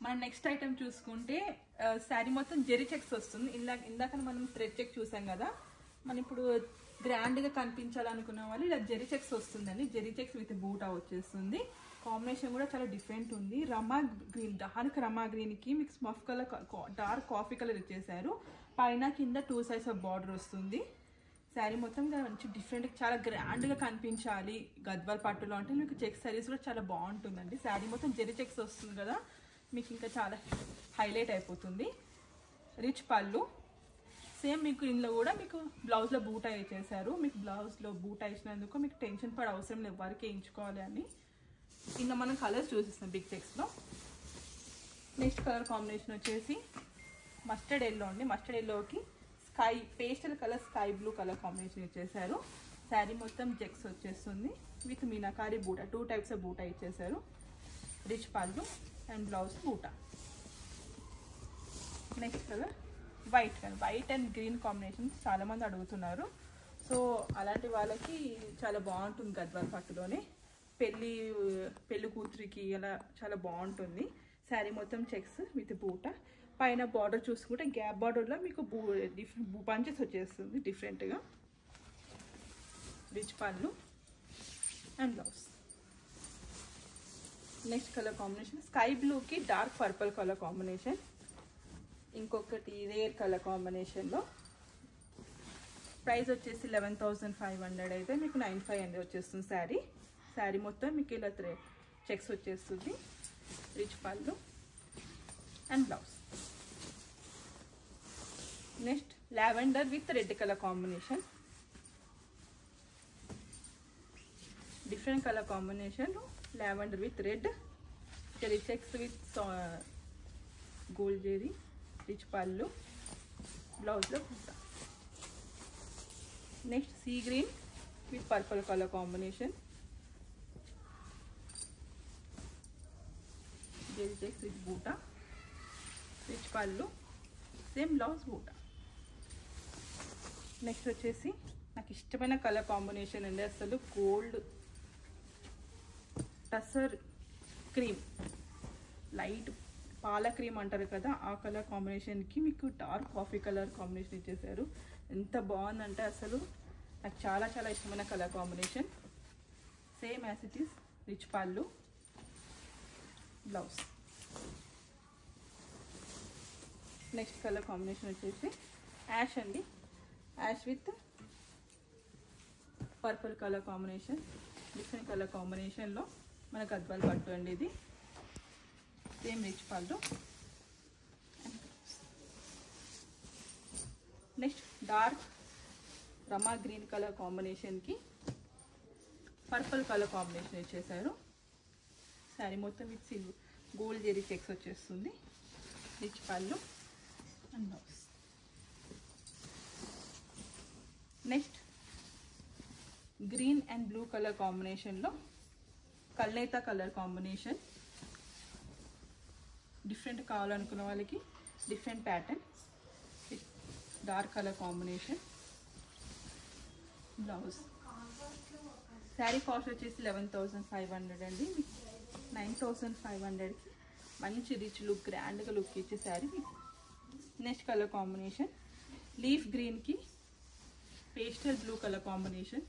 మన next item చూసుకుంటే శారీ మొత్తం జెరీ చెక్స్ వస్తుంది. ఇందాక మనం థ్రెడ్ చెక్ చూసాం కదా, మనం ఇప్పుడు గ్రాండ్గా కనిపించాలనుకున్న వాళ్ళు ఇలా జెరీ చెక్స్ వస్తుందండి. జెరీ చెక్స్ విత్ బూటా వచ్చేస్తుంది. కాంబినేషన్ కూడా చాలా డిఫరెంట్ ఉంది. రమా గ్రీన్, డార్క్ రమా గ్రీన్కి మీకు స్మఫ్ కలర్, డార్క్ కాఫీ కలర్ ఇచ్చేసారు. పైన కింద 2 సైడ్స్ ఆఫ్ బార్డర్ వస్తుంది. శారీ మొత్తం మంచి డిఫరెంట్, చాలా గ్రాండ్గా కనిపించాలి గద్వాల్ పట్టులో అంటే మీకు చెక్స్ శారీస్ కూడా చాలా బాగుంటుందండి. శారీ మొత్తం జెరీ చెక్స్ వస్తుంది కదా, మీకు ఇంకా చాలా హైలైట్ అయిపోతుంది. రిచ్ పళ్ళు సేమ్ మీకు ఇందులో కూడా మీకు బ్లౌజ్లో బూటా ఇచ్చేసారు. మీకు బ్లౌజ్లో బూటా ఇచ్చినందుకు మీకు టెన్షన్ పడే అవసరం లేదు, ఎవరికి వేయించుకోవాలి అని. ఇంకా మనం కలర్స్ చూసిస్తాం బిగ్ చెక్స్లో. నెక్స్ట్ కలర్ కాంబినేషన్ వచ్చేసి మస్టర్డ్ ఎల్లో అండి. మస్టర్డ్ ఎల్లోకి sky pastel colour, sky blue colour combination ఇచ్చేసారు. శారీ మొత్తం చెక్స్ వచ్చేస్తుంది విత్ మీనాకారి బూటా, 2 టైప్స్ ఆఫ్ బూటా ఇచ్చేసారు. Rich pallu and blouse buta. Next colour white colour, white and green combination చాలామంది అడుగుతున్నారు. సో అలాంటి వాళ్ళకి చాలా బాగుంటుంది గద్వాల్ పట్టులోనే. పెళ్ళి కూతురికి అలా చాలా బాగుంటుంది. శారీ మొత్తం చెక్స్ విత్ బూటా. పైన బార్డర్ చూసుకుంటే గ్యాప్ బార్డర్లో మీకు పంచెస్ వచ్చేస్తుంది డిఫరెంట్గా. Rich pallu and blouse. Next colour combination sky బ్లూకి డార్క్ పర్పుల్ కలర్ కాంబినేషన్. ఇంకొకటి రేర్ కలర్ కాంబినేషన్లో. ప్రైస్ వచ్చేసి 11,500 అయితే మీకు 9,500 వచ్చేస్తుంది శారీ. శారీ మొత్తం మీకు ఇలా చెక్స్ వచ్చేస్తుంది. Rich pallu and blouse. Next lavender with red colour combination. Different colour combination. Lavender with red, zari checks with gold zari, rich pallu, బ్లౌజ్లో buta. Next sea green with purple colour combination. Zari checks with buta, rich pallu, same blouse buta. Next వచ్చేసి నాకు ఇష్టమైన colour combination అండి, అసలు gold tussar cream, light పాల cream అంటారు కదా, ఆ కలర్ కాంబినేషన్కి మీకు డార్క్ కాఫీ కలర్ కాంబినేషన్ ఇచ్చేసారు. ఎంత బాగుందంటే అసలు నాకు చాలా చాలా ఇష్టమైన colour combination. Same as it is. Rich pallu, blouse. Next colour combination వచ్చేసి యాష్ అండి. Ash with purple colour combination. Different colour కాంబినేషన్లో మన గద్వాల్ పట్టు అండి ఇది. Same rich pallu. Next dark rama green colour కాంబినేషన్కి పర్పుల్ కలర్ కాంబినేషన్ ఇచ్చేసారు. శారీ మొత్తం with silver gold zari checks వచ్చేస్తుంది. Rich pallu and blouse. Next green and blue colour కాంబినేషన్లో కల్నేత కలర్ కాంబినేషన్. డిఫరెంట్ కావాలనుకున్న వాళ్ళకి different pattern. Dark colour combination, blouse. Sari cost వచ్చేసి 11,500 అండి. 9,500కి మంచి రిచ్ లుక్, గ్రాండ్గా లుక్ ఇచ్చే శారీ మీకు. నెక్స్ట్ కలర్ కాంబినేషన్ లీఫ్ గ్రీన్కి పేస్టల్ బ్లూ కలర్ కాంబినేషన్.